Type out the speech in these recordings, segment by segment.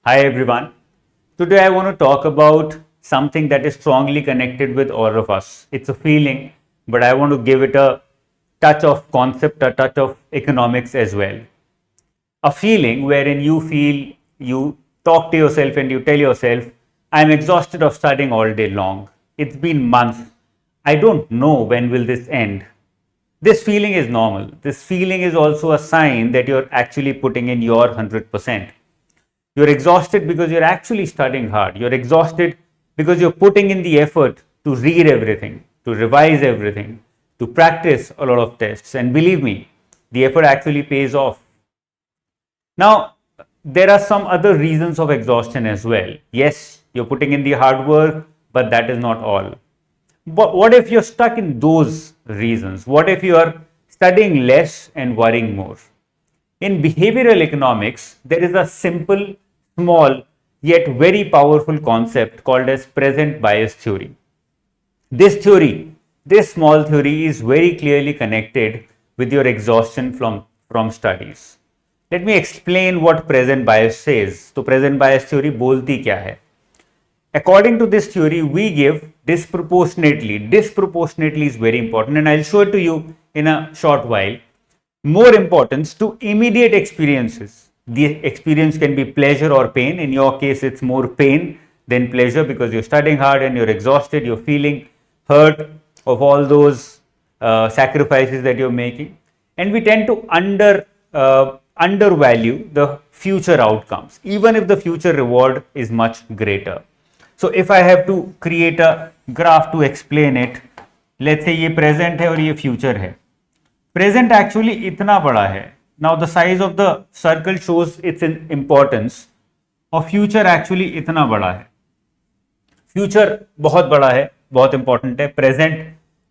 Hi everyone. Today I want to talk about something that is strongly connected with all of us. It's a feeling, but I want to give it a touch of concept, a touch of economics as well. A feeling wherein you talk to yourself and you tell yourself, I'm exhausted of studying all day long. It's been months. I don't know when will this end. This feeling is normal. This feeling is also a sign that you're actually putting in your 100%. You're exhausted because you're actually studying hard. You're exhausted because you're putting in the effort to read everything, to revise everything, to practice a lot of tests. And believe me, the effort actually pays off. Now, there are some other reasons of exhaustion as well. Yes, you're putting in the hard work, but that is not all. But what if you're stuck in those reasons? What if you are studying less and worrying more? In behavioral economics, there is a simple, small, yet very powerful concept called as present bias theory. This small theory is very clearly connected with your exhaustion from studies. Let me explain what present bias says. तो present bias theory बोलती क्या है? According to this theory, we give disproportionately is very important, and I'll show it to you in a short while, more importance to immediate experiences. The experience can be pleasure or pain. In your case, it's more pain than pleasure because you're studying hard and you're exhausted, you're feeling hurt of all those sacrifices that you're making. And we tend to undervalue the future outcomes, even if the future reward is much greater. So if I have to create a graph to explain it, let's say ये present है और ये future है. Present actually इतना बड़ा है. Now the size of the circle shows its importance. और future actually इतना बड़ा है. Future बहुत बड़ा है, बहुत important है. Present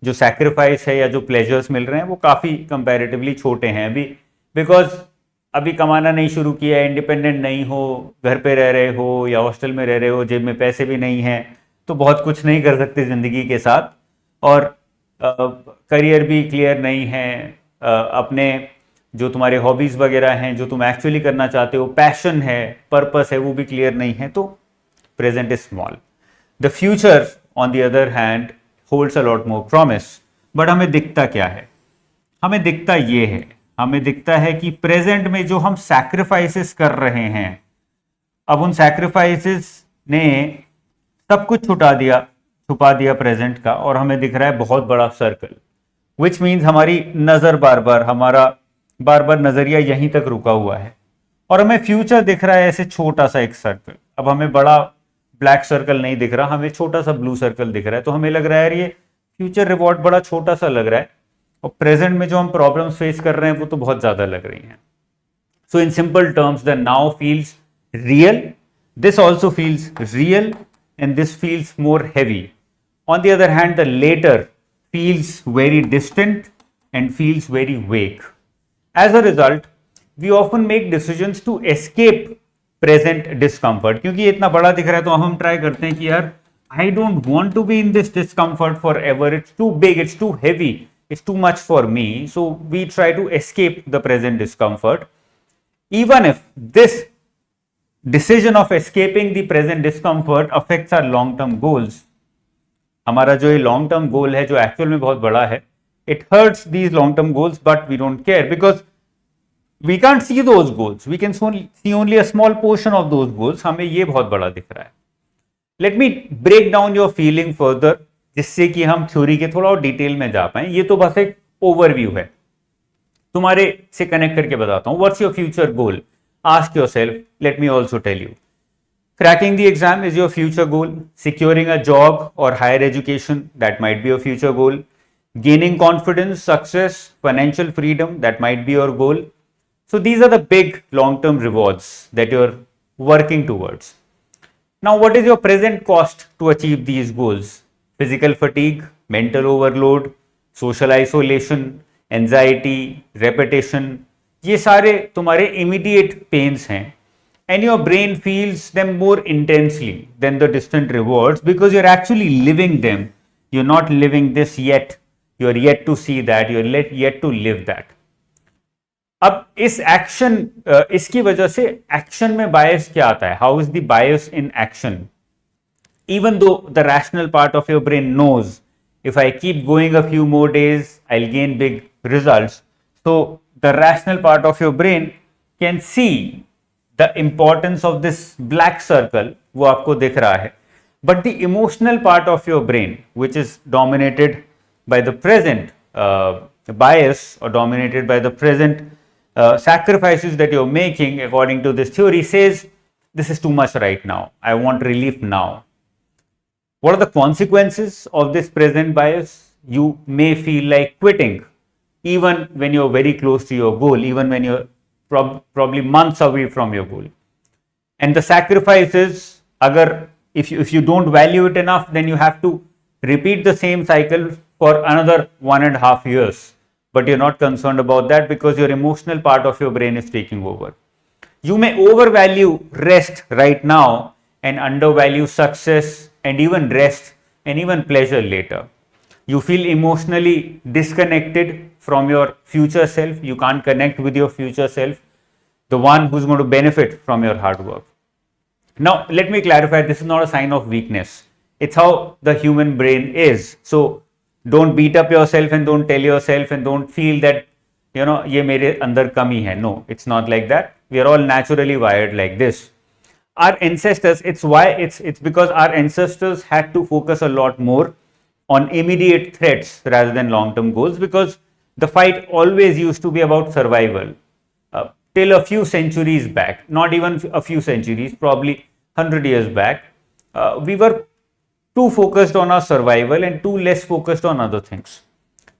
जो sacrifice है या जो pleasures मिल रहे हैं वो काफ़ी comparatively छोटे हैं अभी, because अभी कमाना नहीं शुरू किया है, इंडिपेंडेंट नहीं हो, घर पे रह रहे हो या हॉस्टल में रह रहे हो, जेब में पैसे भी नहीं हैं, तो बहुत कुछ नहीं कर सकते ज़िंदगी के साथ, और करियर भी क्लियर नहीं है, अपने जो तुम्हारे हॉबीज़ वगैरह हैं, जो तुम एक्चुअली करना चाहते हो, पैशन है, पर्पस है, वो भी क्लियर नहीं है, तो present is small. The future on the other hand holds a lot more promise. But हमें दिखता क्या है? हमें दिखता ये है, हमें दिखता है कि प्रेजेंट में जो हम सैक्रिफाइसेस कर रहे हैं, अब उन सैक्रिफाइसेस ने सब कुछ छुपा दिया प्रेजेंट का, और हमें दिख रहा है बहुत बड़ा सर्कल, विच मीन्स हमारी नज़र हमारा बार बार नज़रिया यहीं तक रुका हुआ है, और हमें फ्यूचर दिख रहा है ऐसे छोटा सा एक सर्कल. अब हमें बड़ा ब्लैक सर्कल नहीं दिख रहा, हमें छोटा सा ब्लू सर्कल दिख रहा है, तो हमें लग रहा है ये फ्यूचर रिवॉर्ड बड़ा छोटा सा लग रहा है, और प्रेजेंट में जो हम प्रॉब्लम्स फेस कर रहे हैं वो तो बहुत ज़्यादा लग रही हैं. So in simple terms, the now feels real, this also feels real, and this feels more heavy. On the other hand, the latter feels very distant and feels very vague. As a result, we often make decisions to escape present discomfort. क्योंकि ये इतना बड़ा दिख रहा है तो हम try करते हैं कि यार I don't want to be in this discomfort forever. It's too big, it's too heavy, it's too much for me. So we try to escape the present discomfort. Even if this decision of escaping the present discomfort affects our long-term goals, हमारा जो ये long term goal है जो actual में बहुत बड़ा है, it hurts these long term goals, but we don't care because we can't see those goals, we can see only a small portion of those goals. हमें ये बहुत बड़ा दिख रहा है. Let me break down your feeling further, जिससे कि हम थ्योरी के थोड़ा और डिटेल में जा पाए. ये तो बस एक ओवरव्यू है, तुम्हारे से कनेक्ट करके बताता हूं. What's your future goal? Ask yourself. Let me also tell you. Cracking the exam is your future goal. Securing a job or higher education, that might be your future goal. Gaining confidence, success, financial freedom, that might be your goal. So these are the big long-term rewards that you're working towards. Now, what is your present cost to achieve these goals? Physical fatigue, mental overload, social isolation, anxiety, repetition. ये सारे तुम्हारे immediate pains हैं. And your brain feels them more intensely than the distant rewards because you're actually living them. You're not living this yet. You're yet to see that. You're yet to live that. अब इस action इसकी वजह से action में बायस क्या आता है, how is the bias in action? Even though the rational part of your brain knows if I keep going a few more days, I'll gain big results. So the rational part of your brain can see the importance of this black circle, वो आपको दिख रहा है. But the emotional part of your brain, which is dominated by the present bias or dominated by the present sacrifices that you're making according to this theory, says this is too much right now. I want relief now. What are the consequences of this present bias? You may feel like quitting, even when you're very close to your goal, even when you're probably months away from your goal. And the sacrifices, if you don't value it enough, then you have to repeat the same cycle for another 1.5 years. But you're not concerned about that because your emotional part of your brain is taking over. You may overvalue rest right now and undervalue success and even rest and even pleasure later. You feel emotionally disconnected from your future self. You can't connect with your future self, the one who's going to benefit from your hard work. Now, let me clarify, this is not a sign of weakness. It's how the human brain is. So, don't beat up yourself and don't tell yourself and don't feel that, ये मेरे अंदर कमी है. No, it's not like that. We are all naturally wired like this. Our ancestors, it's because our ancestors had to focus a lot more on immediate threats rather than long-term goals, because the fight always used to be about survival. Till a few centuries back, not even a few centuries, probably 100 years back, we were too focused on our survival and too less focused on other things.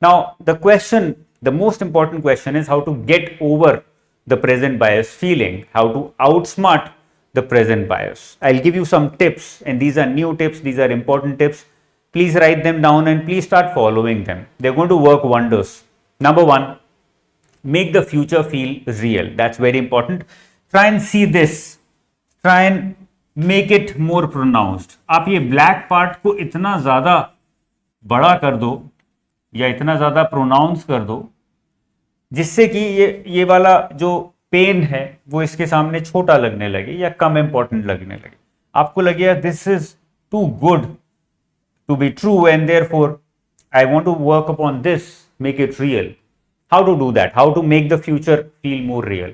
Now, the most important question is how to get over the present bias feeling, how to outsmart the present bias. I'll give you some tips, and these are new tips, these are important tips. Please write them down and please start following them. They're going to work wonders. Number one, make the future feel real. That's very important. Try and see this. Try and make it more pronounced. आप ये black part को इतना ज़्यादा बड़ा कर दो या इतना ज़्यादा प्रोनाउंस कर दो जिससे कि ये वाला जो पेन है वो इसके सामने छोटा लगने लगे या कम इंपॉर्टेंट लगने लगे. आपको लगेगा this is too good to be true and therefore I want to work upon this, make it real. How to do that? How to make the future feel more real?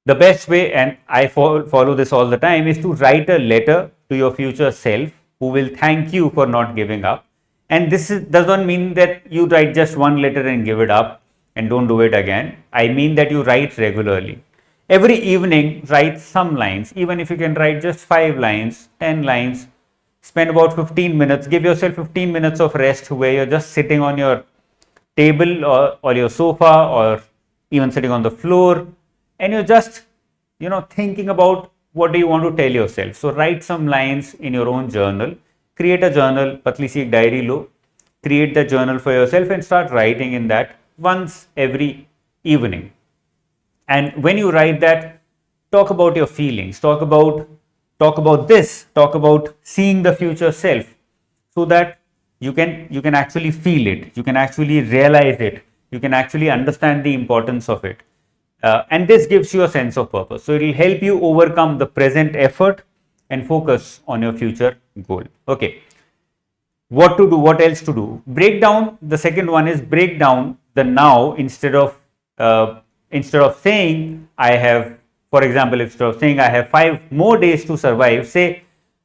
The best way, and I follow this all the time, is to write a letter to your future self who will thank you for not giving up. And this doesn't mean that you write just one letter and give it up and don't do it again. I mean that you write regularly. Every evening, write some lines. Even if you can write just 5 lines, 10 lines, spend about 15 minutes. Give yourself 15 minutes of rest where you're just sitting on your table or your sofa or even sitting on the floor, and you're just thinking about what do you want to tell yourself. So write some lines in your own journal. Create a journal, patli si ek diary lo, create the journal for yourself and start writing in that once every evening. And when you write that, talk about your feelings, talk about this, talk about seeing the future self, so that you can actually feel it, you can actually realize it, you can actually understand the importance of it, and this gives you a sense of purpose. So it will help you overcome the present effort and focus on your future goal. Okay, what to do, what else to do? Break down. The second one is break down the now. Instead of saying I have, for example, instead of saying I have 5 more days to survive, say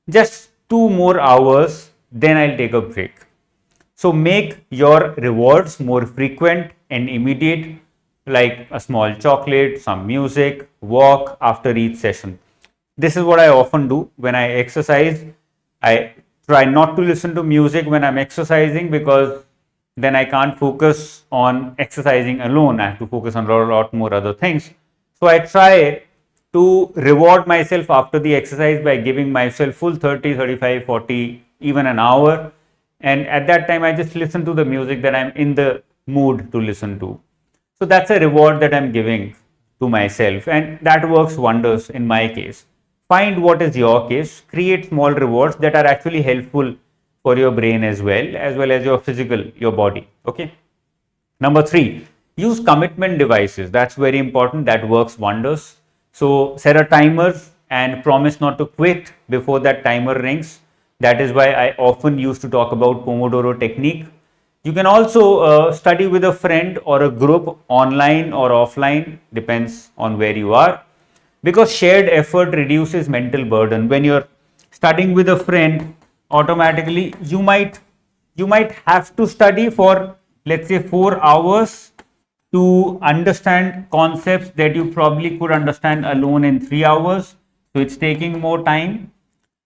just 2 more hours, then I'll take a break. So make your rewards more frequent and immediate, like a small chocolate, some music, walk after each session. This is what I often do when I exercise. I try not to listen to music when I'm exercising, because then I can't focus on exercising alone. I have to focus on a lot more other things. So I try to reward myself after the exercise by giving myself full 30, 35, 40, even an hour. And at that time, I just listen to the music that I'm in the mood to listen to. So that's a reward that I'm giving to myself, and that works wonders in my case. Find what is your case, create small rewards that are actually helpful for your brain as well as your physical, your body. Okay. Number 3, Use commitment devices. That's very important. That works wonders. So set a timer and promise not to quit before that timer rings. That is why I often used to talk about Pomodoro technique. You can also study with a friend or a group online or offline, depends on where you are, because shared effort reduces mental burden. When you're studying with a friend, automatically you might have to study for, let's say, 4 hours to understand concepts that you probably could understand alone in 3 hours. So it's taking more time,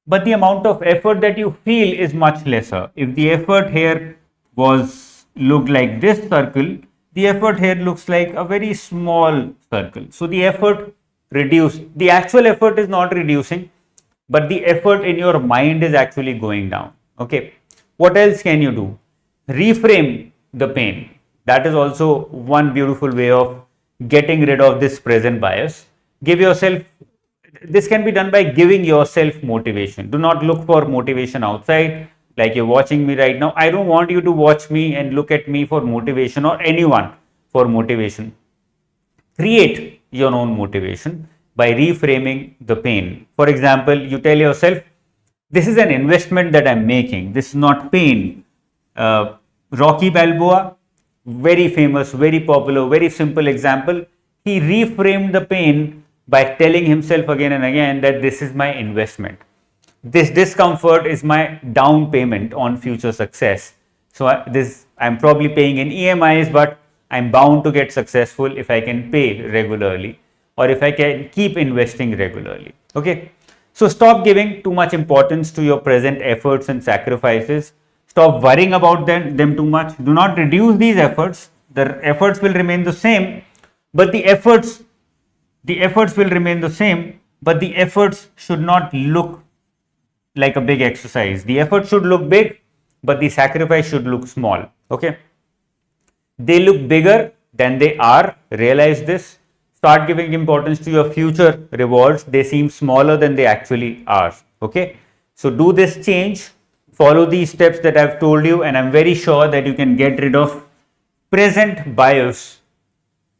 but the amount of effort that you feel is much lesser. If the effort here was looked like this circle, the effort here looks like a very small circle. So the effort reduced. The actual effort is not reducing, but the effort in your mind is actually going down. Okay. What else can you do? Reframe the pain. That is also one beautiful way of getting rid of this present bias. Give yourself, this can be done by giving yourself motivation. Do not look for motivation outside, like you're watching me right now. I don't want you to watch me and look at me for motivation or anyone for motivation. Create your own motivation by reframing the pain. For example, you tell yourself, this is an investment that I'm making. This is not pain. Rocky Balboa, very famous, very popular, very simple example. He reframed the pain by telling himself again and again that this is my investment. This discomfort is my down payment on future success. So I'm probably paying in EMIs, but I'm bound to get successful if I can pay regularly or if I can keep investing regularly. Okay. So stop giving too much importance to your present efforts and sacrifices. Stop worrying about them too much. Do not reduce these efforts. The efforts will remain the same, but the efforts will remain the same, but the efforts should not look like a big exercise. The effort should look big, but the sacrifice should look small. Okay. They look bigger than they are. Realize this. Start giving importance to your future rewards. They seem smaller than they actually are. Okay. So do this change. Follow these steps that I've told you, and I'm very sure that you can get rid of present bias,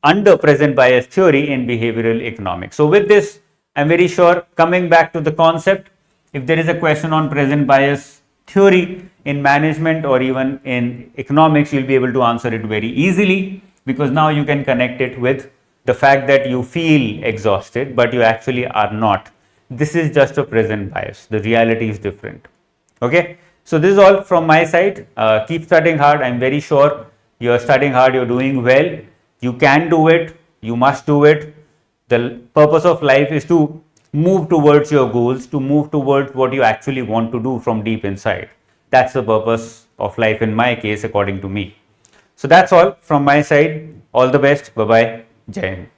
under present bias theory in behavioral economics. So with this, I'm very sure, coming back to the concept, if there is a question on present bias theory in management or even in economics, you'll be able to answer it very easily, because now you can connect it with the fact that you feel exhausted, but you actually are not. This is just a present bias. The reality is different. Okay. So this is all from my side. Keep studying hard. I'm very sure you're studying hard. You're doing well. You can do it. You must do it. The purpose of life is to move towards your goals, to move towards what you actually want to do from deep inside. That's the purpose of life in my case, according to me. So that's all from my side. All the best. Bye-bye. Jai Hind.